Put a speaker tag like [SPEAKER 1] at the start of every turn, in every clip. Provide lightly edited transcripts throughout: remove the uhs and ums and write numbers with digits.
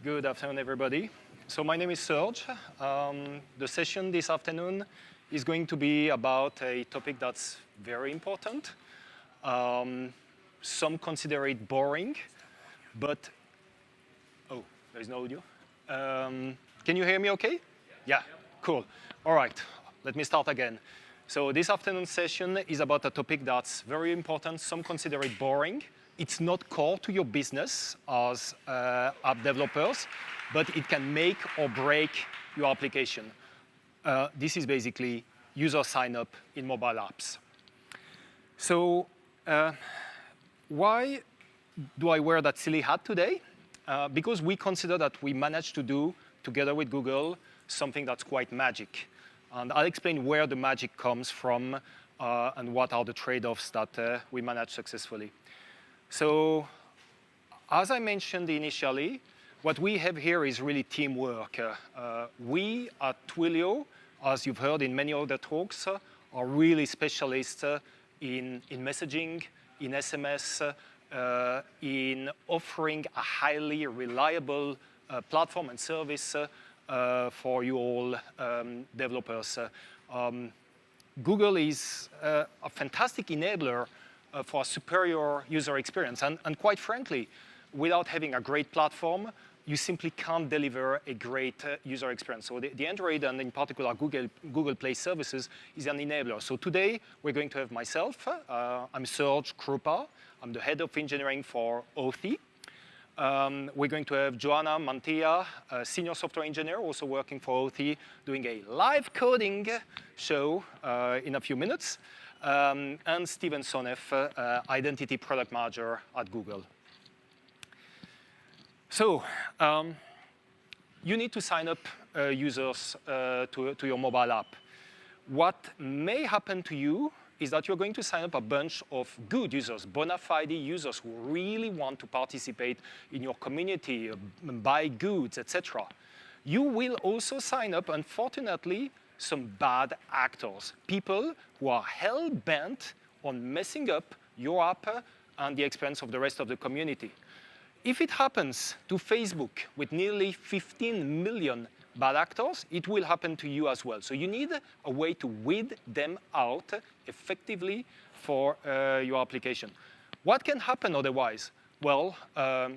[SPEAKER 1] Good afternoon, everybody. So my name is Serge. The session this afternoon is going to be about a topic that's very important. Some consider it boring, but oh, there's no audio. Can you hear me okay? Yeah, cool. All right, let me start again. So this afternoon's session is about a topic that's very important. Some consider it boring. It's not core to your business as app developers, but it can make or break your application. This is basically user sign-up in mobile apps. So why do I wear that silly hat today? Because we consider that we managed to do, together with Google, something that's quite magic. And I'll explain where the magic comes from and what are the trade-offs that we managed successfully. So as I mentioned initially, what we have here is really teamwork. We at Twilio, as you've heard in many other talks, are really specialists in messaging, in SMS, in offering a highly reliable platform and service for you all developers. Google is a fantastic enabler for a superior user experience. And quite frankly, without having a great platform, you simply can't deliver a great user experience. So the Android, and in particular Google Play services, is an enabler. So today, we're going to have myself. I'm Serge Krupa. I'm the head of engineering for Authy. We're going to have Joanna Mantilla, a senior software engineer, also working for Authy, doing a live coding show in a few minutes. And Steven Sonef, identity product manager at Google. So you need to sign up users to your mobile app. What may happen to you is that you're going to sign up a bunch of good users, bona fide users who really want to participate in your community, buy goods, etc. You will also sign up, unfortunately, some bad actors, people who are hell-bent on messing up your app and the experience of the rest of the community. If it happens to Facebook with nearly 15 million bad actors, it will happen to you as well. So you need a way to weed them out effectively for your application. What can happen otherwise? Well,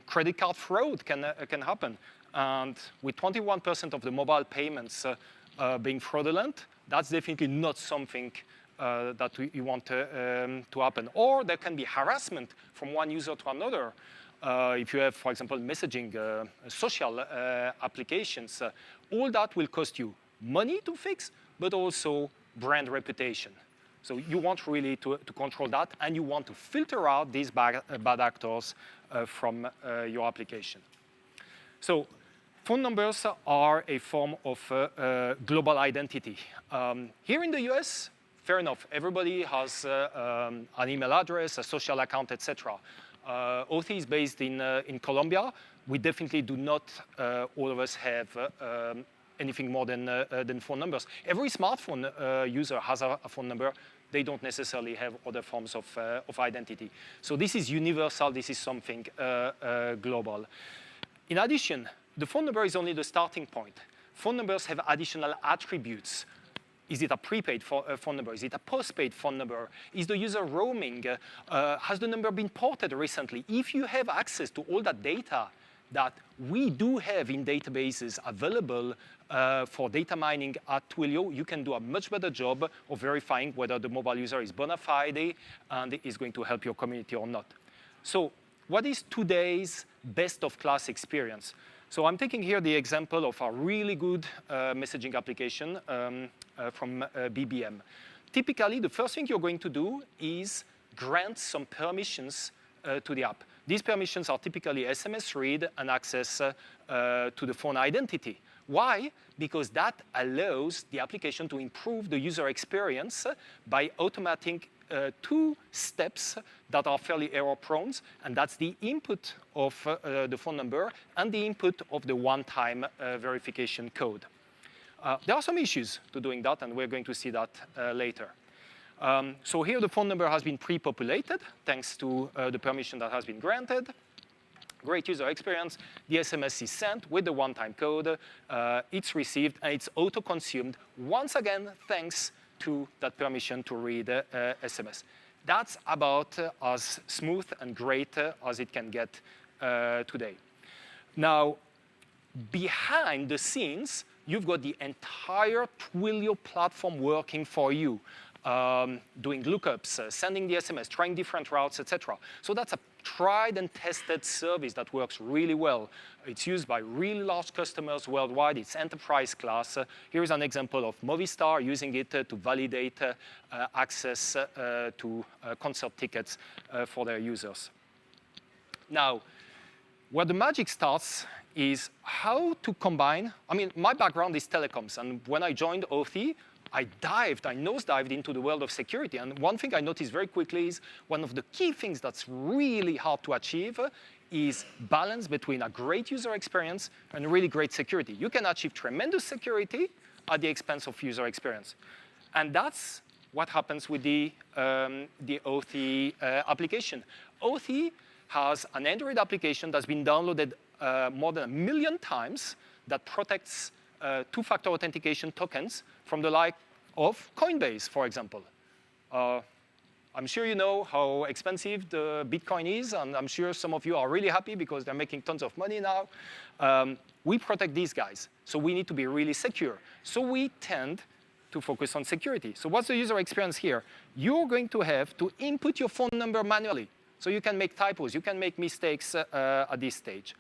[SPEAKER 1] credit card fraud can happen. And with 21% of the mobile payments being fraudulent, that's definitely not something that you want to happen. Or there can be harassment from one user to another. If you have, for example, messaging, social applications, all that will cost you money to fix, but also brand reputation. So you want really to control that, and you want to filter out these bad actors from your application. So phone numbers are a form of global identity. Here in the US, fair enough, everybody has an email address, a social account, etc. Authy is based in Colombia. We definitely do not, all of us, have anything more than phone numbers. Every smartphone user has a phone number. They don't necessarily have other forms of identity. So this is universal. This is something global. In addition, the phone number is only the starting point. Phone numbers have additional attributes. Is it a prepaid phone number? Is it a postpaid phone number? Is the user roaming? Has the number been ported recently? If you have access to all that data that we do have in databases available for data mining at Twilio, you can do a much better job of verifying whether the mobile user is bona fide and is going to help your community or not. So what is today's best-of-class experience? So I'm taking here the example of a really good messaging application from BBM. Typically, the first thing you're going to do is grant some permissions to the app. These permissions are typically SMS read and access to the phone identity. Why? Because that allows the application to improve the user experience by automating two steps that are fairly error-prone, and that's the input of the phone number and the input of the one-time verification code. There are some issues to doing that, and we're going to see that later. So here the phone number has been pre-populated thanks to the permission that has been granted. Great user experience. The SMS is sent with the one-time code. It's received, and it's auto-consumed, once again, thanks to that permission to read SMS. That's about as smooth and great as it can get today. Now, behind the scenes, you've got the entire Twilio platform working for you, doing lookups, sending the SMS, trying different routes, etc. So that's a tried and tested service that works really well. It's used by really large customers worldwide. It's enterprise class. Here is an example of Movistar using it to validate access to concert tickets for their users. Now, where the magic starts is how to combine. I mean, my background is telecoms, and when I joined Authy, I nosedived into the world of security. And one thing I noticed very quickly is one of the key things that's really hard to achieve is balance between a great user experience and really great security. You can achieve tremendous security at the expense of user experience. And that's what happens with the Authy application. Authy has an Android application that's been downloaded more than 1 million times that protects two-factor authentication tokens from the like of Coinbase, for example. I'm sure you know how expensive the Bitcoin is, and I'm sure some of you are really happy because they're making tons of money now. We protect these guys, so we need to be really secure. So we tend to focus on security. So what's the user experience here? You're going to have to input your phone number manually. So you can make typos, you can make mistakes at this stage.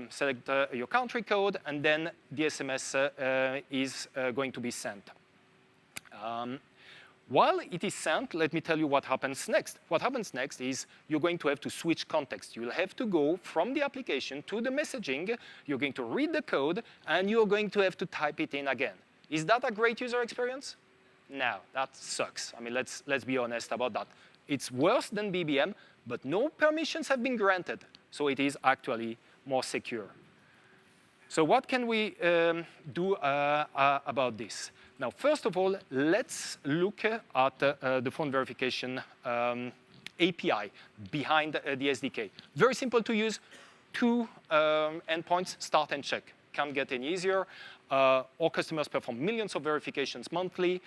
[SPEAKER 1] Select your country code, and then the SMS is going to be sent. While it is sent, let me tell you what happens next. What happens next is you're going to have to switch context. You'll have to go from the application to the messaging. You're going to read the code, and you're going to have to type it in again. Is that a great user experience? No, that sucks. I mean, let's be honest about that. It's worse than BBM, but no permissions have been granted. So it is actually more secure. So what can we do about this? Now, first of all, let's look at the phone verification API behind the SDK. Very simple to use. 2 endpoints, start and check. Can't get any easier. Our customers perform millions of verifications monthly.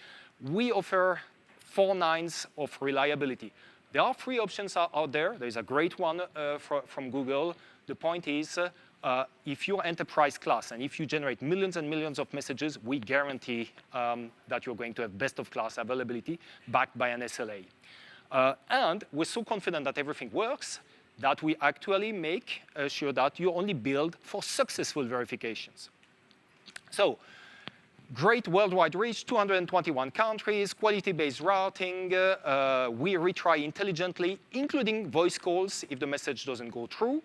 [SPEAKER 1] We offer 4 nines of reliability. There are free options out there. There's a great one from Google. The point is, if you're enterprise class and if you generate millions and millions of messages, we guarantee that you're going to have best-of-class availability backed by an SLA. And we're so confident that everything works that we actually make sure that you only build for successful verifications. So, great worldwide reach, 221 countries, quality-based routing. We retry intelligently, including voice calls if the message doesn't go through.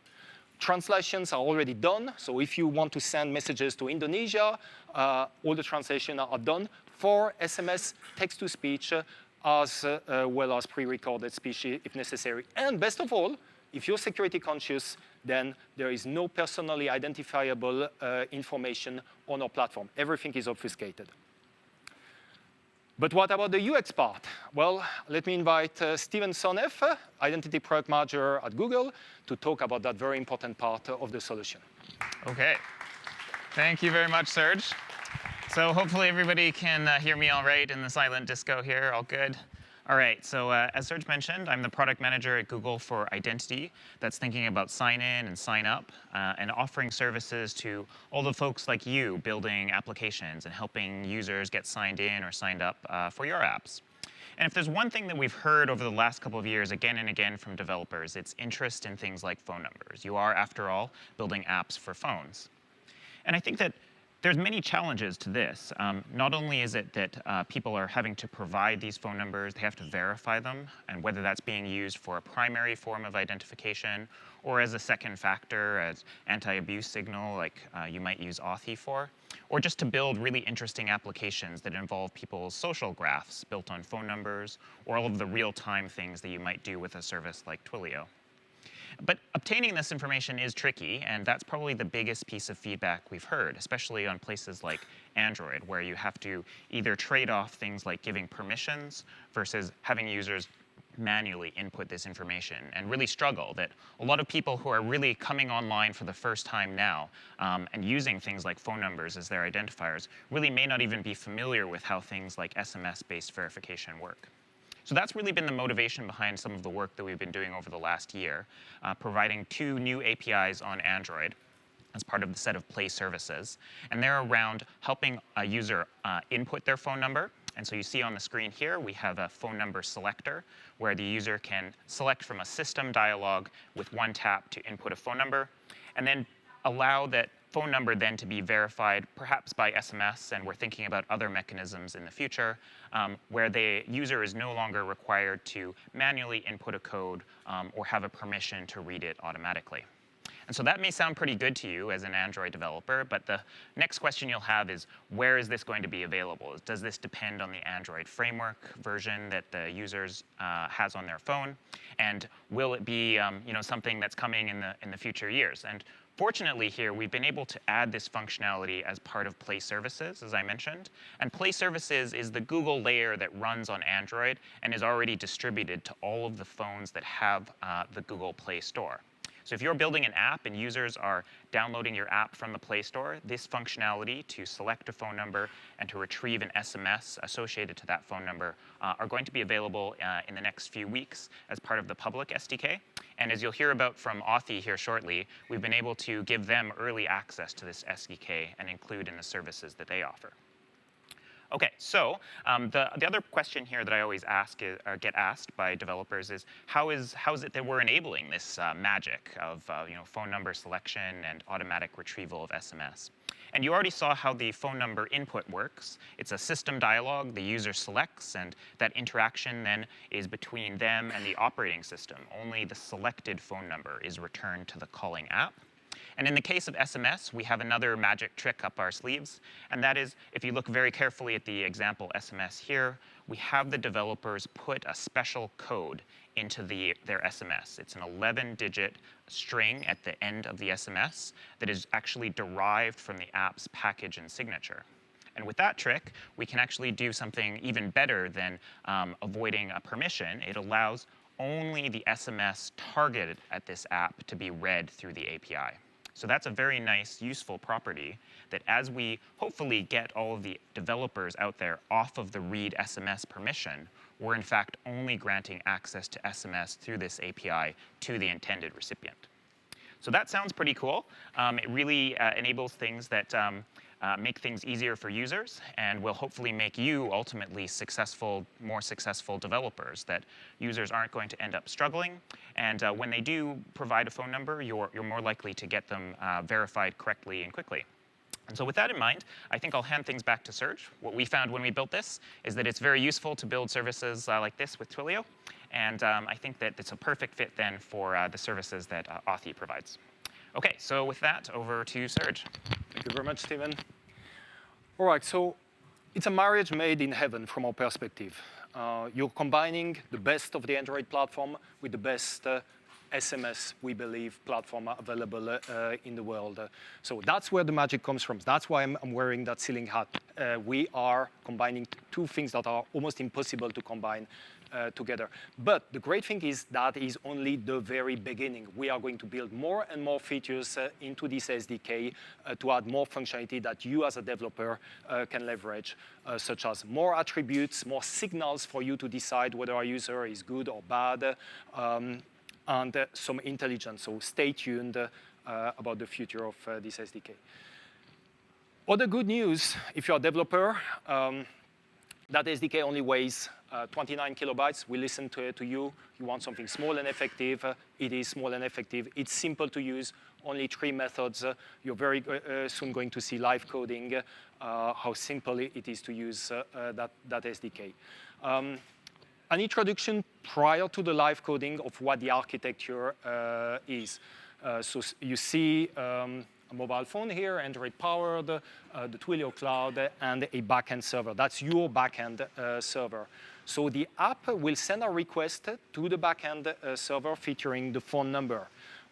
[SPEAKER 1] Translations are already done. So if you want to send messages to Indonesia, all the translations are done for SMS, text-to-speech, as well as pre-recorded speech if necessary. And best of all, if you're security conscious, then there is no personally identifiable information on our platform. Everything is obfuscated. But what about the UX part? Well, let me invite Steven Sonneff, Identity Product Manager at Google, to talk about that very important part of the solution.
[SPEAKER 2] OK. Thank you very much, Serge. So hopefully everybody can hear me all right in the silent disco here. All good? All right, so as Serge mentioned, I'm the product manager at Google for identity that's thinking about sign in and sign up and offering services to all the folks like you building applications and helping users get signed in or signed up for your apps. And if there's one thing that we've heard over the last couple of years again and again from developers, it's interest in things like phone numbers. You are, after all, building apps for phones. And I think that there's many challenges to this. Not only is it that people are having to provide these phone numbers, they have to verify them, and whether that's being used for a primary form of identification or as a second factor, as anti-abuse signal like you might use Authy for, or just to build really interesting applications that involve people's social graphs built on phone numbers, or all of the real-time things that you might do with a service like Twilio. But obtaining this information is tricky, and that's probably the biggest piece of feedback we've heard, especially on places like Android, where you have to either trade off things like giving permissions versus having users manually input this information and really struggle. That a lot of people who are really coming online for the first time now and using things like phone numbers as their identifiers really may not even be familiar with how things like SMS-based verification work. So that's really been the motivation behind some of the work that we've been doing over the last year, providing 2 new APIs on Android as part of the set of Play services. And they're around helping a user input their phone number. And so you see on the screen here, we have a phone number selector, where the user can select from a system dialog with 1 tap to input a phone number, and then allow that phone number then to be verified, perhaps by SMS, and we're thinking about other mechanisms in the future, where the user is no longer required to manually input a code or have a permission to read it automatically. And so that may sound pretty good to you as an Android developer, but the next question you'll have is, where is this going to be available? Does this depend on the Android framework version that the users has on their phone? And will it be something that's coming in the future years? And fortunately here, we've been able to add this functionality as part of Play Services, as I mentioned. And Play Services is the Google layer that runs on Android and is already distributed to all of the phones that have the Google Play Store. So if you're building an app and users are downloading your app from the Play Store, this functionality to select a phone number and to retrieve an SMS associated to that phone number are going to be available in the next few weeks as part of the public SDK. And as you'll hear about from Authy here shortly, we've been able to give them early access to this SDK and include in the services that they offer. OK, so the other question here that I always get asked by developers is how is it that we're enabling this magic of phone number selection and automatic retrieval of SMS? And you already saw how the phone number input works. It's a system dialog the user selects, and that interaction then is between them and the operating system. Only the selected phone number is returned to the calling app. And in the case of SMS, we have another magic trick up our sleeves. And that is, if you look very carefully at the example SMS here, we have the developers put a special code into their SMS. It's an 11-digit string at the end of the SMS that is actually derived from the app's package and signature. And with that trick, we can actually do something even better than avoiding a permission. It allows only the SMS targeted at this app to be read through the API. So that's a very nice, useful property that as we hopefully get all of the developers out there off of the read SMS permission, we're in fact only granting access to SMS through this API to the intended recipient. So that sounds pretty cool. It really enables things that make things easier for users and will hopefully make you ultimately more successful developers, that users aren't going to end up struggling. And when they do provide a phone number, you're more likely to get them verified correctly and quickly. And so with that in mind, I think I'll hand things back to Serge. What we found when we built this is that it's very useful to build services like this with Twilio. And I think that it's a perfect fit then for the services that Authy provides. OK, so with that, over to Serge.
[SPEAKER 1] Thank you very much, Stephen. All right, so it's a marriage made in heaven from our perspective. You're combining the best of the Android platform with the best SMS, we believe, platform available in the world. So that's where the magic comes from. That's why I'm wearing that ceiling hat. We are combining 2 things that are almost impossible to combine together. But the great thing is that is only the very beginning. We are going to build more and more features into this SDK to add more functionality that you as a developer can leverage, such as more attributes, more signals for you to decide whether a user is good or bad, and some intelligence. So stay tuned about the future of this SDK. Other good news, if you're a developer, that SDK only weighs 29 kilobytes. We listen to you. You want something small and effective. It is small and effective. It's simple to use, only 3 methods. You're very soon going to see live coding, how simple it is to use that SDK. An introduction prior to the live coding of what the architecture is. So you see a mobile phone here, Android-powered, the Twilio Cloud, and a backend server. That's your backend server. So the app will send a request to the backend server featuring the phone number.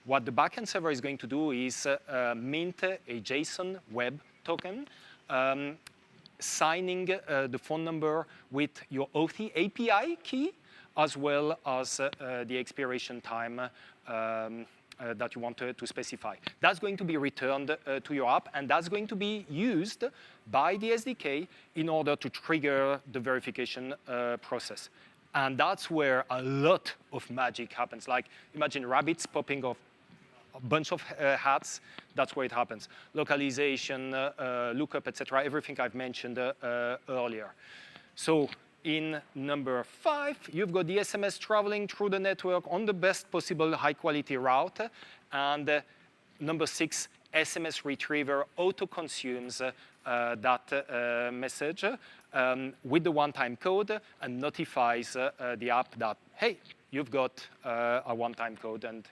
[SPEAKER 1] What the backend server is going to do is mint a JSON web token, signing the phone number with your Authy API key, as well as the expiration time that you want to specify. That's going to be returned to your app, and that's going to be used by the SDK in order to trigger the verification process. And that's where a lot of magic happens. Like, imagine rabbits popping off a bunch of hats. That's where it happens. Localization, lookup, etc. Everything I've mentioned earlier. So in number 5, you've got the SMS traveling through the network on the best possible high-quality route. And number 6, SMS Retriever auto-consumes that message with the one-time code and notifies the app that, hey, you've got a one-time code and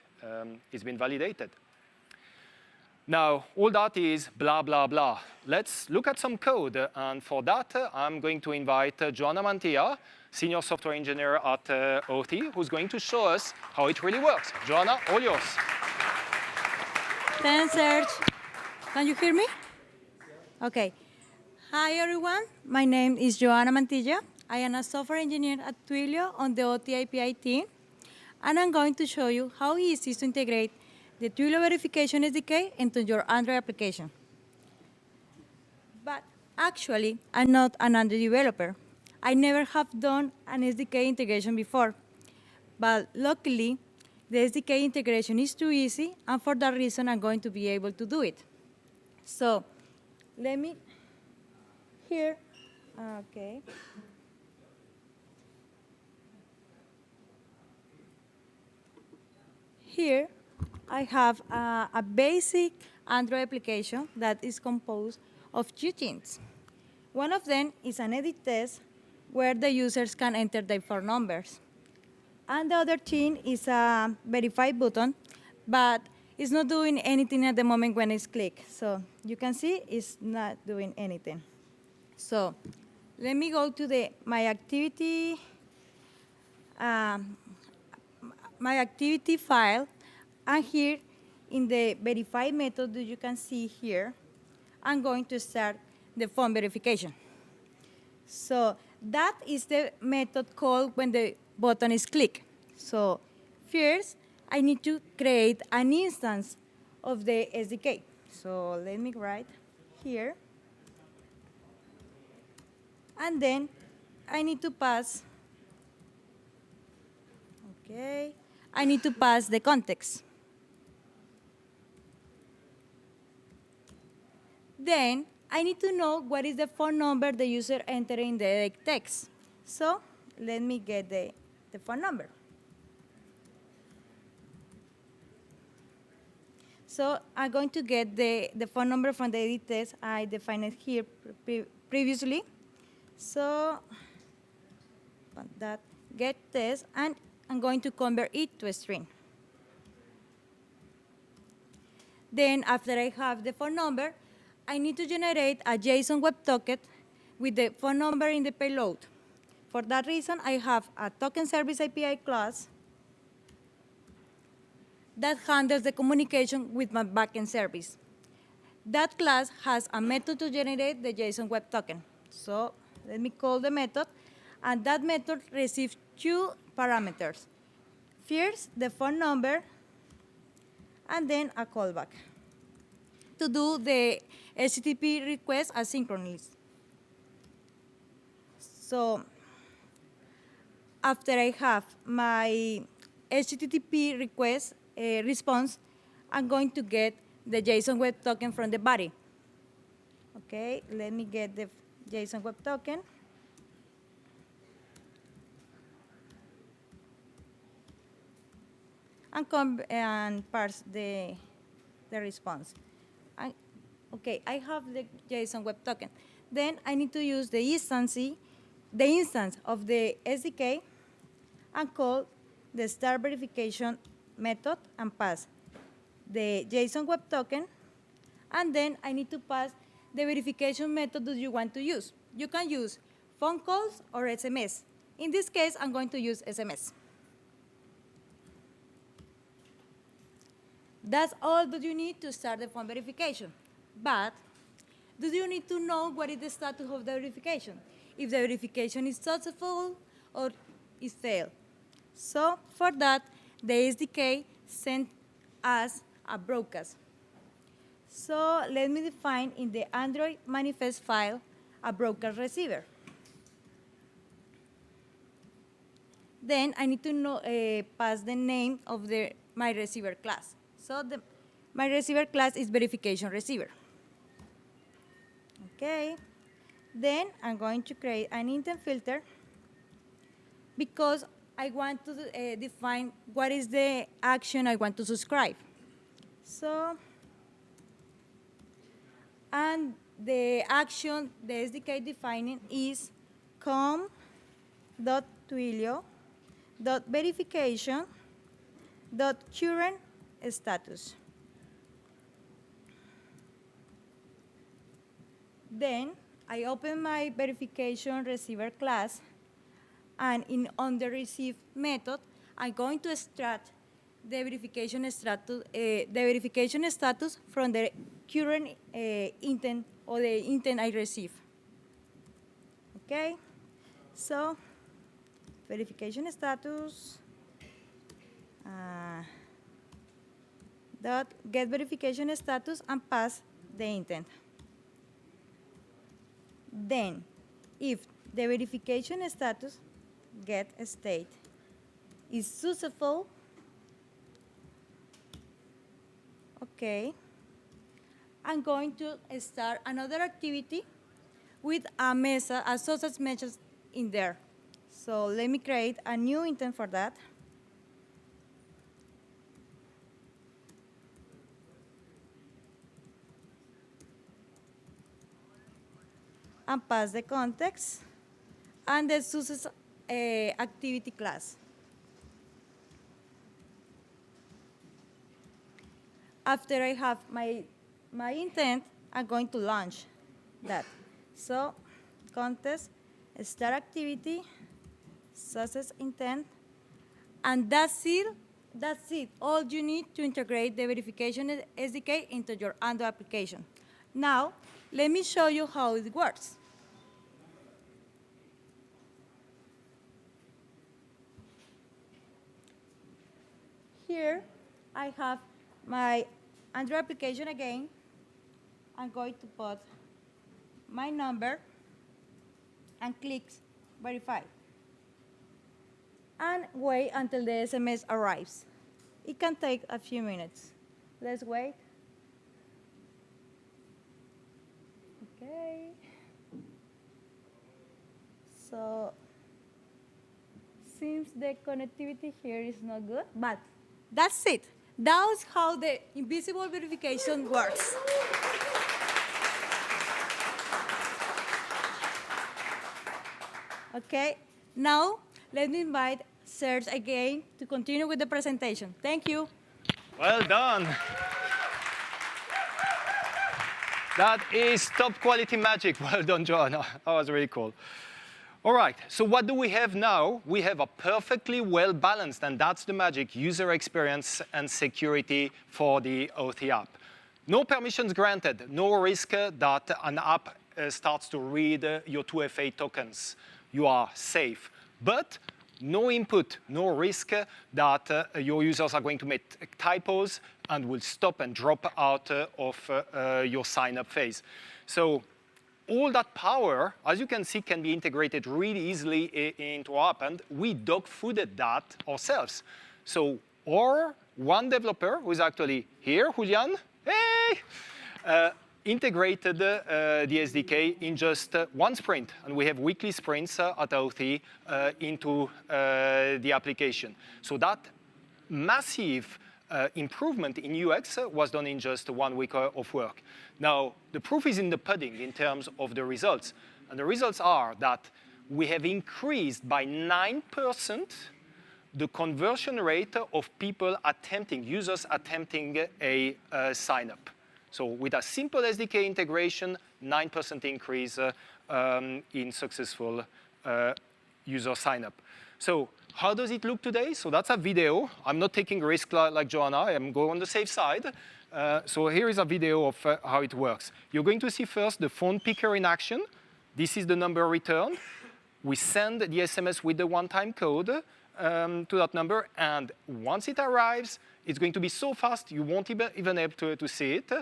[SPEAKER 1] it's been validated. Now, all that is blah, blah, blah. Let's look at some code. And for that, I'm going to invite Joanna Mantilla, Senior Software Engineer at OT, who's going to show us how it really works. Joanna, all yours.
[SPEAKER 3] Thanks, Serge. Can you hear me? OK. Hi, everyone. My name is Joanna Mantilla. I am a software engineer at Twilio on the OT API team. And I'm going to show you how easy it is to integrate the Twilio Verification SDK into your Android application. But actually, I'm not an Android developer. I never have done an SDK integration before. But luckily, the SDK integration is too easy, and for that reason, I'm going to be able to do it. So let me, here, OK. Here, I have a basic Android application that is composed of 2 things. One of them is an edit test where the users can enter their phone numbers. And the other thing is a verify button, but it's not doing anything at the moment when it's clicked. So you can see it's not doing anything. So let me go to my activity file. And here, in the verify method that you can see here, I'm going to start the phone verification. So that is the method called when the button is clicked. So first, I need to create an instance of the SDK. So let me write here. And then I need to pass, OK, I need to pass the context. Then I need to know what is the phone number the user entered in the text. So let me get the phone number. So I'm going to get the phone number from the edit test. I defined it here previously. So that get test, and I'm going to convert it to a string. Then after I have the phone number, I need to generate a JSON web token with the phone number in the payload. For that reason, I have a token service API class that handles the communication with my backend service. That class has a method to generate the JSON web token. So let me call the method. And that method receives 2 parameters. First, the phone number, and then a callback to do the HTTP request asynchronously. So after I have my HTTP request response, I'm going to get the JSON web token from the body. OK, let me get the JSON web token. And parse the response. OK, I have the JSON web token. Then I need to use the instance of the SDK and call the start verification method and pass the JSON web token. And then I need to pass the verification method that you want to use. You can use phone calls or SMS. In this case, I'm going to use SMS. That's all that you need to start the phone verification. But do you need to know what is the status of the verification? If the verification is successful or is failed. So for that, the SDK sent us a broadcast. So let me define in the Android manifest file a broadcast receiver. Then I need to know, pass the name of my receiver class. So my receiver class is verification receiver. Okay. Then I'm going to create an intent filter because I want to define what is the action I want to subscribe. So, and the action the SDK defining is com.twilio.verification.current status. Then I open my verification receiver class, and on the receive method, I'm going to extract the verification status from the current intent or the intent I receive. Okay, so verification status dot get verification status and pass the intent. Then, if the verification status get state is successful, okay, I'm going to start another activity with a success message in there. So let me create a new intent for that. And pass the context and the success activity class. After I have my intent, I'm going to launch that. So context, start activity, success intent, and that's it. That's it. All you need to integrate the verification SDK into your Android application. Now, let me show you how it works. Here, I have my Android application again. I'm going to put my number and click verify. And wait until the SMS arrives. It can take a few minutes. Let's wait. Okay. So, seems the connectivity here is not good, but that's it. That's how the invisible verification works. Okay, now let me invite Serge again to continue with the presentation. Thank you.
[SPEAKER 1] Well done. That is top quality magic. Well done, Joanna. That was really cool. All right, so what do we have now? We have a perfectly well-balanced, and that's the magic, user experience and security for the Authy app. No permissions granted, no risk that an app starts to read your 2FA tokens. You are safe. But no input, no risk that your users are going to make typos and will stop and drop out of your sign-up phase. So all that power, as you can see, can be integrated really easily into our app, and we dog-fooded that ourselves. So our one developer, who is actually here, Julian, hey, integrated the SDK in just one sprint, and we have weekly sprints at Authy into the application. So that massive improvement in UX was done in just 1 week of work. Now, the proof is in the pudding in terms of the results. And the results are that we have increased by 9% the conversion rate of people attempting, users attempting a sign-up. So with a simple SDK integration, 9% increase in successful user sign-up. So how does it look today? So that's a video. I'm not taking risk like Joanna. I'm going on the safe side. So here is a video of how it works. You're going to see first the phone picker in action. This is the number returned. We send the SMS with the one-time code. to that number, and once it arrives, it's going to be so fast you won't even able to see it.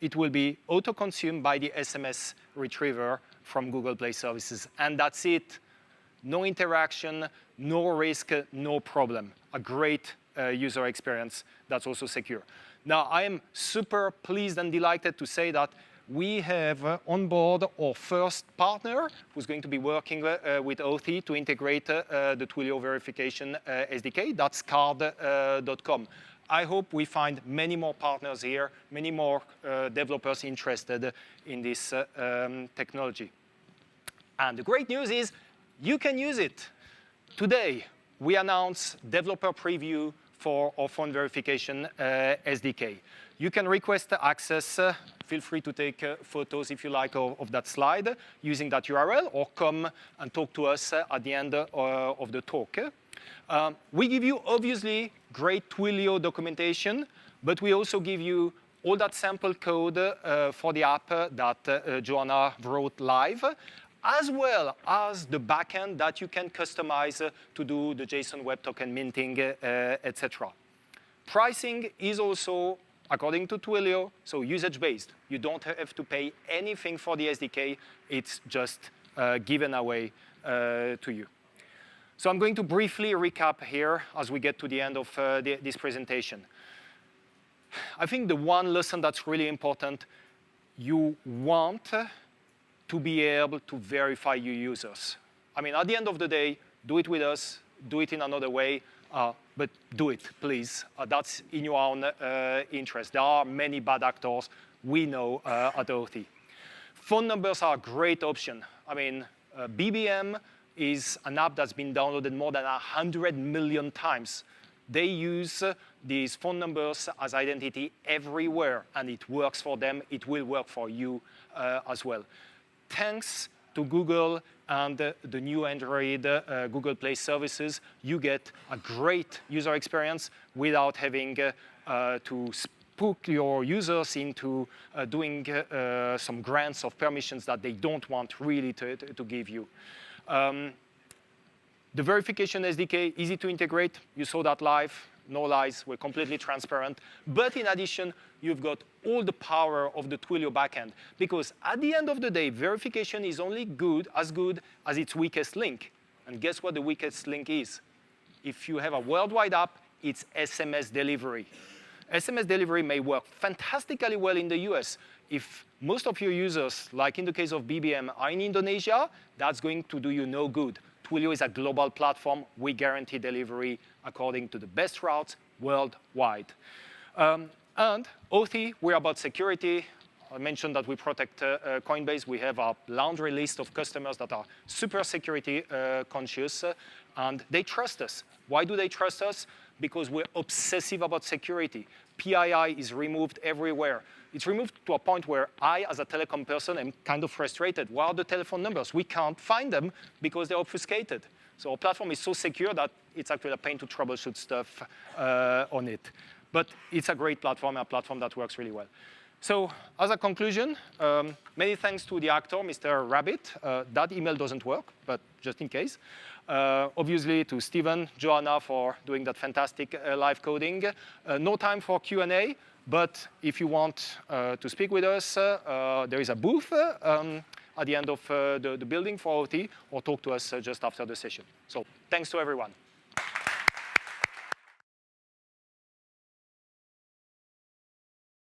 [SPEAKER 1] It will be auto-consumed by the SMS Retriever from Google Play Services, and that's it. No interaction, no risk, no problem. A great user experience that's also secure. Now, I am super pleased and delighted to say that we have on board our first partner who's going to be working with Authy to integrate the Twilio Verification SDK. That's card.com. I hope we find many more partners here, many more developers interested in this technology. And the great news is you can use it. Today, we announce developer preview for our phone verification SDK. You can request access. Feel free to take photos, if you like, of that slide using that URL, or come and talk to us at the end of the talk. We give you, obviously, great Twilio documentation, but we also give you all that sample code for the app that Joanna wrote live, as well as the backend that you can customize to do the JSON Web Token minting, etc. Pricing is also, according to Twilio, so usage-based. You don't have to pay anything for the SDK. It's just given away to you. So I'm going to briefly recap here as we get to the end of this presentation. I think the one lesson that's really important, you want to be able to verify your users. I mean, at the end of the day, do it with us, do it in another way, but do it, please. That's in your own interest. There are many bad actors we know at Authy. Phone numbers are a great option. I mean, BBM is an app that's been downloaded more than 100 million times. They use these phone numbers as identity everywhere, and it works for them. It will work for you as well. Thanks to Google and the new Android Google Play services, you get a great user experience without having to spook your users into doing some grants of permissions that they don't want really to give you. The verification SDK, easy to integrate. You saw that live. No lies. We're completely transparent. But in addition, you've got all the power of the Twilio backend. Because at the end of the day, verification is only good as its weakest link. And guess what the weakest link is? If you have a worldwide app, it's SMS delivery. SMS delivery may work fantastically well in the US. If most of your users, like in the case of BBM, are in Indonesia, that's going to do you no good. Twilio is a global platform. We guarantee delivery according to the best routes worldwide. And Authy, we're about security. I mentioned that we protect Coinbase. We have a laundry list of customers that are super security conscious, and they trust us. Why do they trust us? Because we're obsessive about security. PII is removed everywhere. It's removed to a point where I, as a telecom person, am kind of frustrated. Where are the telephone numbers? We can't find them because they're obfuscated. So our platform is so secure that it's actually a pain to troubleshoot stuff on it. But it's a great platform, a platform that works really well. So as a conclusion, many thanks to the actor, Mr. Rabbit. That email doesn't work, but just in case. Obviously to Steven, Joanna for doing that fantastic live coding. No time for Q&A, but if you want to speak with us, there is a booth at the end of the building for Authy, or talk to us just after the session. So thanks to everyone.